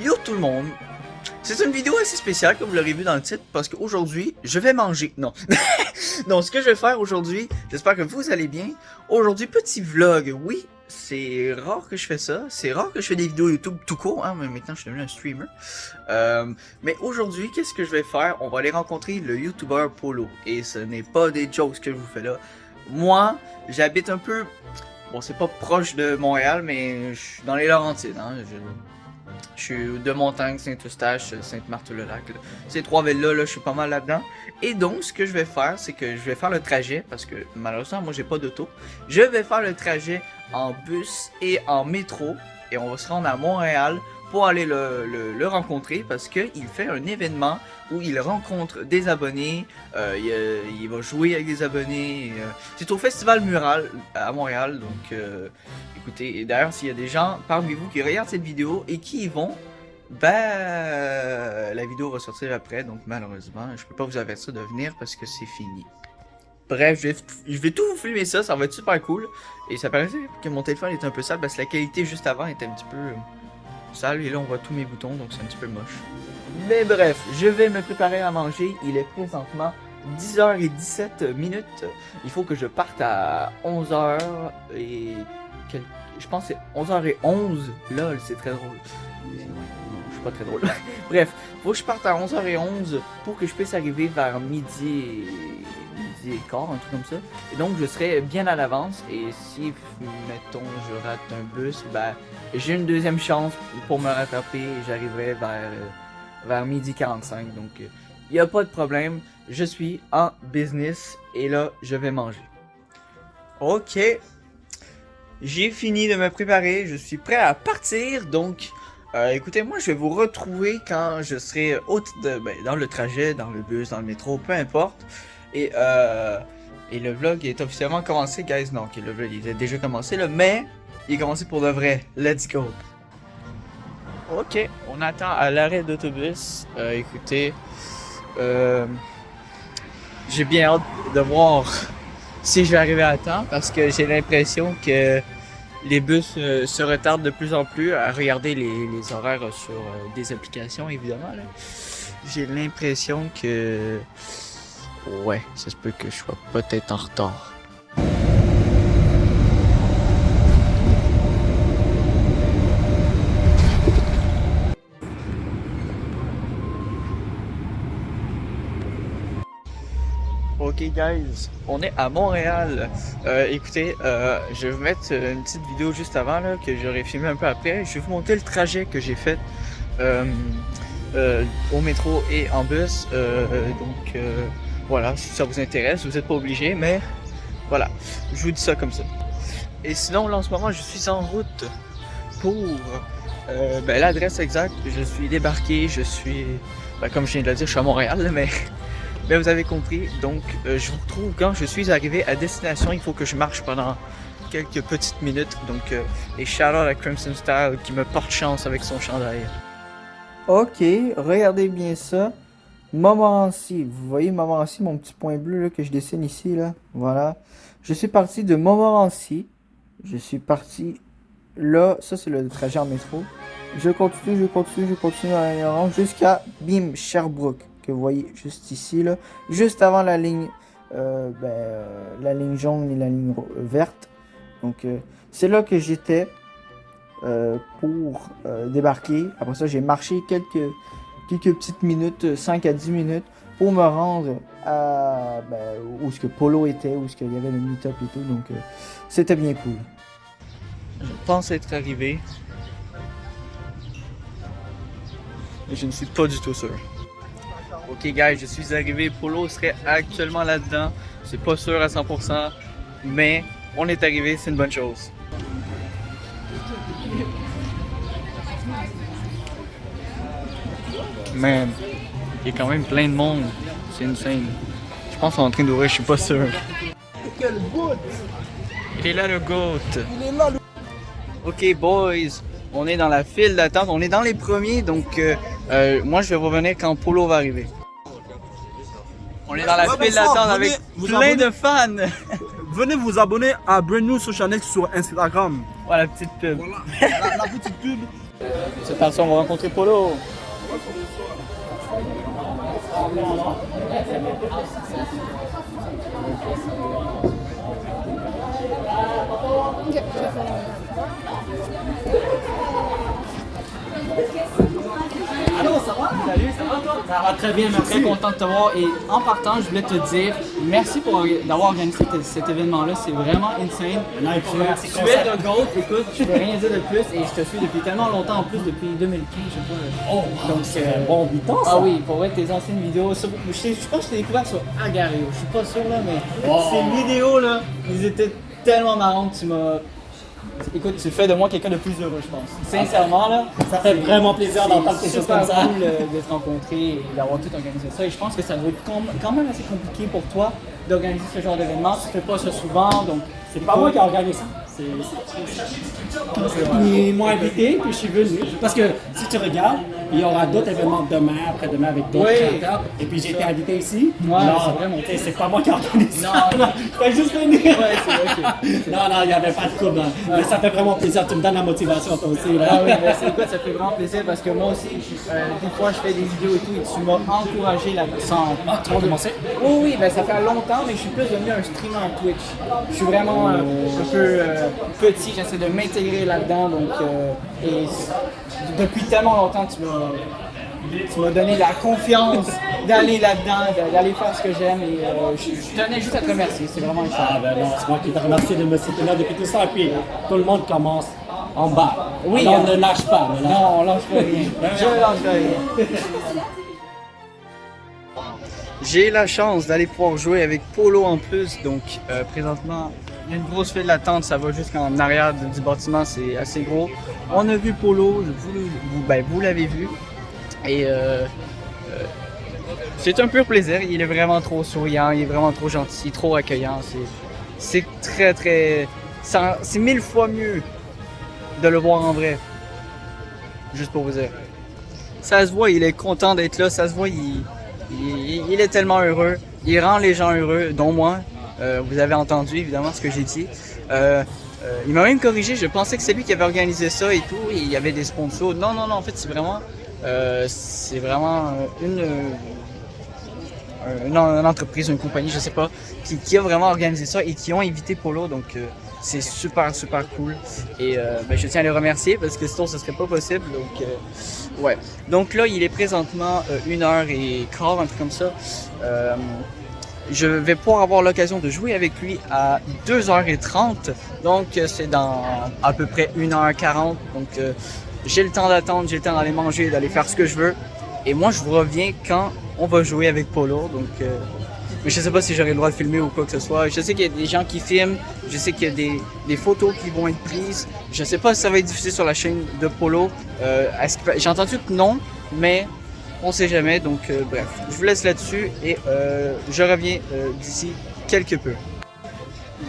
Yo tout le monde! C'est une vidéo assez spéciale comme vous l'aurez vu dans le titre parce qu'aujourd'hui, je vais manger. Non. Non, ce que je vais faire aujourd'hui, j'espère que vous allez bien. Aujourd'hui, petit vlog. Oui, c'est rare que je fais ça. C'est rare que je fais des vidéos YouTube tout court, hein, mais maintenant je suis devenu un streamer. Mais aujourd'hui, qu'est-ce que je vais faire? On va aller rencontrer le YouTuber Polo. Et ce n'est pas des jokes que je vous fais là. Moi, j'habite un peu... Bon, c'est pas proche de Montréal, mais je suis dans les Laurentides, hein. Je suis de Montagne, Saint-Eustache, Sainte-Marthe-le-Lac. Ces trois villes-là, je suis pas mal là-dedans. Et donc, ce que je vais faire, c'est que je vais faire le trajet, parce que malheureusement, moi, j'ai pas d'auto. Je vais faire le trajet en bus et en métro, et on va se rendre à Montréal pour aller le rencontrer, parce qu'il fait un événement où il rencontre des abonnés, il va jouer avec des abonnés. C'est au Festival Mural à Montréal, donc... écoutez, et d'ailleurs, s'il y a des gens parmi vous qui regardent cette vidéo et qui y vont, la vidéo va sortir après, donc malheureusement, je peux pas vous avertir de venir parce que c'est fini. Bref, je vais tout vous filmer ça, ça va être super cool. Et ça paraissait que mon téléphone est un peu sale parce que la qualité juste avant était un petit peu sale. Et là, on voit tous mes boutons, donc c'est un petit peu moche. Mais bref, je vais me préparer à manger. Il est présentement 10h17 minutes. Il faut que je parte à 11h et... Je pense que c'est 11h11. Lol, c'est très drôle. Non, je suis pas très drôle. Bref, faut que je parte à 11h11 pour que je puisse arriver vers midi et quart, un truc comme ça. Et donc, je serai bien à l'avance. Et si, mettons, je rate un bus, j'ai une deuxième chance pour me rattraper. Et j'arriverai vers midi 45. Donc, il n'y a pas de problème. Je suis en business. Et là, je vais manger. Ok. J'ai fini de me préparer, je suis prêt à partir, donc écoutez, moi je vais vous retrouver quand je serai dans le trajet, dans le bus, dans le métro, peu importe. Et le vlog est officiellement commencé, guys. Non, ok, le vlog il est déjà commencé là, mais il est commencé pour de vrai. Let's go! Ok, on attend à l'arrêt d'autobus. Écoutez, j'ai bien hâte de voir si je vais arriver à temps parce que j'ai l'impression que les bus se retardent de plus en plus à regarder les horaires sur des applications évidemment. J'ai l'impression que... Ouais, ça se peut que je sois peut-être en retard. Ok guys, on est à Montréal. Écoutez, je vais vous mettre une petite vidéo juste avant là, que j'aurais filmé un peu après. Je vais vous montrer le trajet que j'ai fait au métro et en bus. Donc voilà, si ça vous intéresse, vous n'êtes pas obligé, mais voilà, je vous dis ça comme ça. Et sinon là en ce moment je suis en route pour l'adresse exacte. Je suis débarqué, je suis, comme je viens de le dire, je suis à Montréal, mais... Ben vous avez compris, donc je vous retrouve quand je suis arrivé à destination. Il faut que je marche pendant quelques petites minutes. Donc, et shout out à Crimson Style qui me porte chance avec son chandail. Ok, regardez bien ça. Montmorency, vous voyez Montmorency, mon petit point bleu là, que je dessine ici là. Voilà, je suis parti de Montmorency. Je suis parti là, ça c'est le trajet en métro. Je continue jusqu'à bim Sherbrooke. Que vous voyez juste ici, là, juste avant la ligne, la ligne jaune et la ligne verte. Donc, c'est là que j'étais pour débarquer. Après ça, j'ai marché quelques petites minutes, 5 à 10 minutes, pour me rendre à où ce que Polo était, où ce qu'il y avait le meet-up et tout. Donc, c'était bien cool. Je pense être arrivé, mais je ne suis pas du tout sûr. Ok guys, je suis arrivé, Polo serait actuellement là-dedans, c'est pas sûr à 100%, mais on est arrivé, c'est une bonne chose. Man, il y a quand même plein de monde, c'est insane. Je pense qu'on est en train d'ouvrir, je suis pas sûr. Quel goat! Il est là le goat! Il est là le... Ok boys, on est dans la file d'attente, on est dans les premiers, donc moi je vais revenir quand Polo va arriver. On est dans la file d'attente avec plein de fans. Venez vous abonner à Brand New Social Channel sur Instagram. Voilà, la petite pub. Voilà, la petite pub. Cette personne, on va rencontrer Polo. Allô, ça va? Salut, ça va toi? Ça va très bien, merci. Très content de te voir. Et en partant, je voulais te dire merci d'avoir organisé cet événement-là. C'est vraiment insane. Tu es le GOAT. Écoute, je peux rien dire de plus. Et je te suis depuis tellement longtemps, en plus depuis 2015, je crois. Oh, donc c'est bon 8 ans ça. Ah oui, pour vrai, tes anciennes vidéos. Je pense que je t'ai découvert sur Agario. Je suis pas sûr là, mais ces vidéos là, ils étaient tellement marrantes. Écoute, tu fais de moi quelqu'un de plus heureux, je pense. Sincèrement, là, Ça fait vraiment plaisir d'entendre quelque chose comme ça. C'est cool de se rencontrer et d'avoir tout organisé ça. Et je pense que ça doit être quand même assez compliqué pour toi d'organiser ce genre d'événement. Tu fais pas ça souvent, donc C'est pas moi qui ai organisé ça. Ils m'ont invité, puis je suis venu. Parce que si tu regardes, il y aura d'autres événements demain, après-demain avec d'autres créateurs. Et puis j'ai été invité ici. Ouais, non, c'est vraiment c'est pas moi qui ai organisé ça. Non. Je fais juste venir. ouais, c'est ok. Non, il n'y avait pas de trouble. Mais ça fait vraiment plaisir. Tu me donnes la motivation toi aussi. Là. Ah oui, mais c'est quoi, ça fait vraiment plaisir parce que moi aussi, des fois je fais des vidéos et tout et tu m'as encouragé là-dedans. Ah, tu vas commencer? Oui, ben ça fait longtemps, mais je suis plus devenu un streamer Twitch. Je suis vraiment un peu petit, j'essaie de m'intégrer là-dedans, donc et depuis tellement longtemps tu m'as donné la confiance d'aller là-dedans, d'aller faire ce que j'aime et je tenais juste à te remercier, c'est vraiment Ah ben non, c'est moi qui te remercie de me soutenir depuis tout ça. Et puis tout le monde commence en bas. Oui, alors, on ne lâche pas. Non, on lâche pas rien. Je lâche rien. J'ai la chance d'aller pouvoir jouer avec Polo en plus, donc présentement il y a une grosse file d'attente, ça va jusqu'en arrière du bâtiment, c'est assez gros. On a vu Polo, vous l'avez vu, et c'est un pur plaisir, il est vraiment trop souriant, il est vraiment trop gentil, trop accueillant, c'est c'est 1000 fois mieux de le voir en vrai, juste pour vous dire. Ça se voit, il est content d'être là, ça se voit, il est tellement heureux, il rend les gens heureux, dont moi. Vous avez entendu évidemment ce que j'ai dit. Il m'a même corrigé, je pensais que c'est lui qui avait organisé ça et tout, et il y avait des sponsors. Non, en fait c'est vraiment une entreprise, une compagnie, je sais pas, qui a vraiment organisé ça et qui ont invité Polo, donc c'est super cool. Et je tiens à les remercier parce que sinon ce serait pas possible, donc ouais. Donc là il est présentement 1h15, un truc comme ça. Je vais pouvoir avoir l'occasion de jouer avec lui à 2h30, donc c'est dans à peu près 1h40, donc j'ai le temps d'attendre, j'ai le temps d'aller manger, d'aller faire ce que je veux, et moi je vous reviens quand on va jouer avec Polo, donc mais je sais pas si j'aurai le droit de filmer ou quoi que ce soit. Je sais qu'il y a des gens qui filment, je sais qu'il y a des photos qui vont être prises, je sais pas si ça va être diffusé sur la chaîne de Polo, j'ai entendu que non, mais on sait jamais, donc bref, je vous laisse là-dessus et je reviens d'ici quelque peu.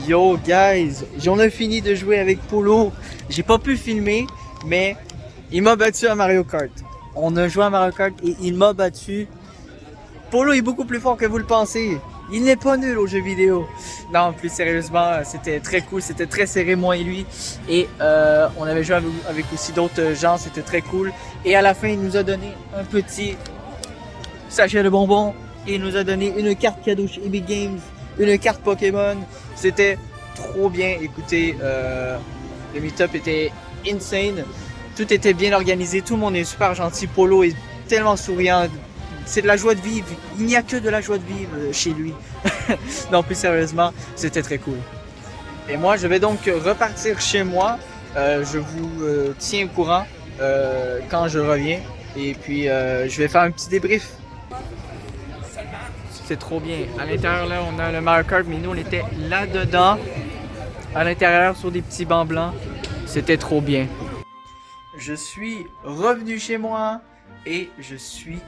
Yo guys, j'en ai fini de jouer avec Polo, j'ai pas pu filmer, mais il m'a battu à Mario Kart. On a joué à Mario Kart et il m'a battu. Polo est beaucoup plus fort que vous le pensez. Il n'est pas nul aux jeux vidéo. Non, plus sérieusement, c'était très cool, c'était très serré moi et lui. Et on avait joué avec aussi d'autres gens, c'était très cool. Et à la fin, il nous a donné un petit sachet de bonbons. Et il nous a donné une carte cadeau chez Epic Games, une carte Pokémon. C'était trop bien. Écoutez, le meet-up était insane. Tout était bien organisé, tout le monde est super gentil. Polo est tellement souriant. C'est de la joie de vivre. Il n'y a que de la joie de vivre chez lui. Non, plus sérieusement, c'était très cool. Et moi, je vais donc repartir chez moi. Je vous tiens au courant quand je reviens. Et puis, je vais faire un petit débrief. C'est trop bien. À l'intérieur, là, on a le Mario Kart, mais nous, on était là-dedans. À l'intérieur, sur des petits bancs blancs. C'était trop bien. Je suis revenu chez moi. Et je suis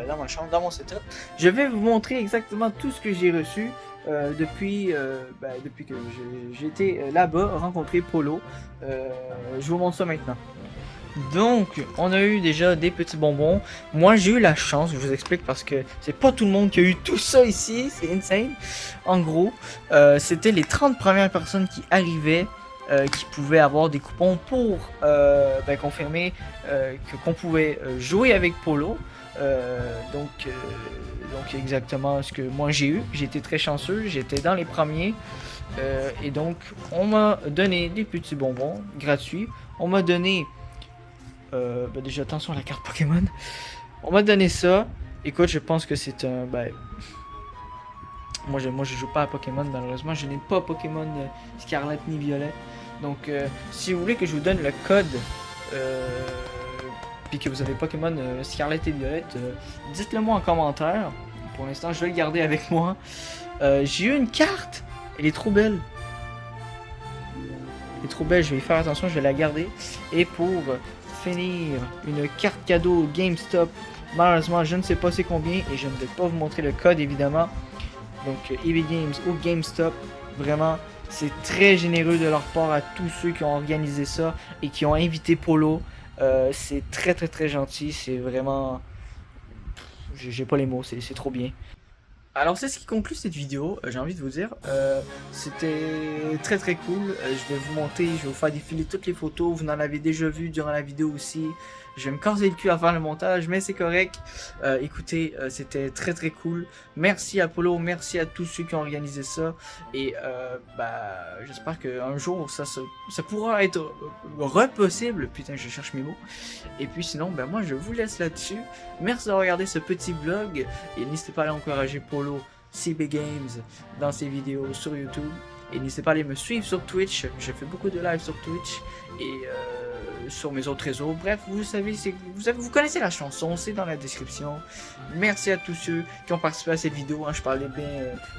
dans ma chambre, dans mon setup. Je vais vous montrer exactement tout ce que j'ai reçu depuis que j'étais là-bas, rencontrer Polo. Je vous montre ça maintenant. Donc, on a eu déjà des petits bonbons. Moi, j'ai eu la chance, je vous explique, parce que c'est pas tout le monde qui a eu tout ça ici. C'est insane. En gros, c'était les 30 premières personnes qui arrivaient qui pouvaient avoir des coupons pour confirmer qu'on pouvait jouer avec Polo. Donc exactement ce que moi j'ai eu. J'ai été très chanceux, j'étais dans les premiers. Et donc on m'a donné des petits bonbons gratuits. On m'a donné déjà attention à la carte Pokémon. On m'a donné ça. Écoute, je pense que c'est un moi je joue pas à Pokémon malheureusement. Je n'ai pas Pokémon Scarlet ni Violet. Donc si vous voulez que je vous donne le code puis que vous avez Pokémon Scarlet et Violet, dites-le moi en commentaire. Pour l'instant, je vais le garder avec moi. J'ai eu une carte. Elle est trop belle. Elle est trop belle. Je vais y faire attention. Je vais la garder. Et pour finir, une carte cadeau GameStop. Malheureusement, je ne sais pas c'est combien et je ne vais pas vous montrer le code évidemment. Donc, EB Games ou GameStop, vraiment, c'est très généreux de leur part à tous ceux qui ont organisé ça et qui ont invité Polo. C'est très très très gentil, c'est vraiment... J'ai pas les mots, c'est trop bien. Alors c'est ce qui conclut cette vidéo, j'ai envie de vous dire, c'était très très cool, je vais vous monter, je vais vous faire défiler toutes les photos, vous en avez déjà vu durant la vidéo aussi, je vais me casser le cul à faire le montage, mais c'est correct, écoutez, c'était très très cool, merci à Polo, merci à tous ceux qui ont organisé ça, et j'espère qu'un jour ça pourra être possible, putain je cherche mes mots, et puis sinon, moi je vous laisse là-dessus, merci d'avoir regardé ce petit vlog, et n'hésitez pas à aller encourager Polo CB Games dans ses vidéos sur YouTube et n'hésitez pas à aller me suivre sur Twitch, je fais beaucoup de live sur Twitch et sur mes autres réseaux, bref vous savez, vous connaissez la chanson, c'est dans la description. Merci à tous ceux qui ont participé à cette vidéo, je parlais bien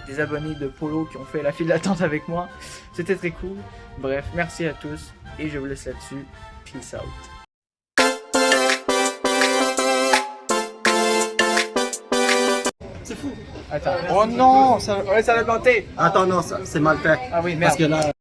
des abonnés de Polo qui ont fait la file d'attente avec moi, c'était très cool, bref merci à tous et je vous laisse là-dessus, peace out. C'est fou. Attends. Oh non, ça va planter. Attends, non, c'est mal fait. Ah oui, merde. Parce que là...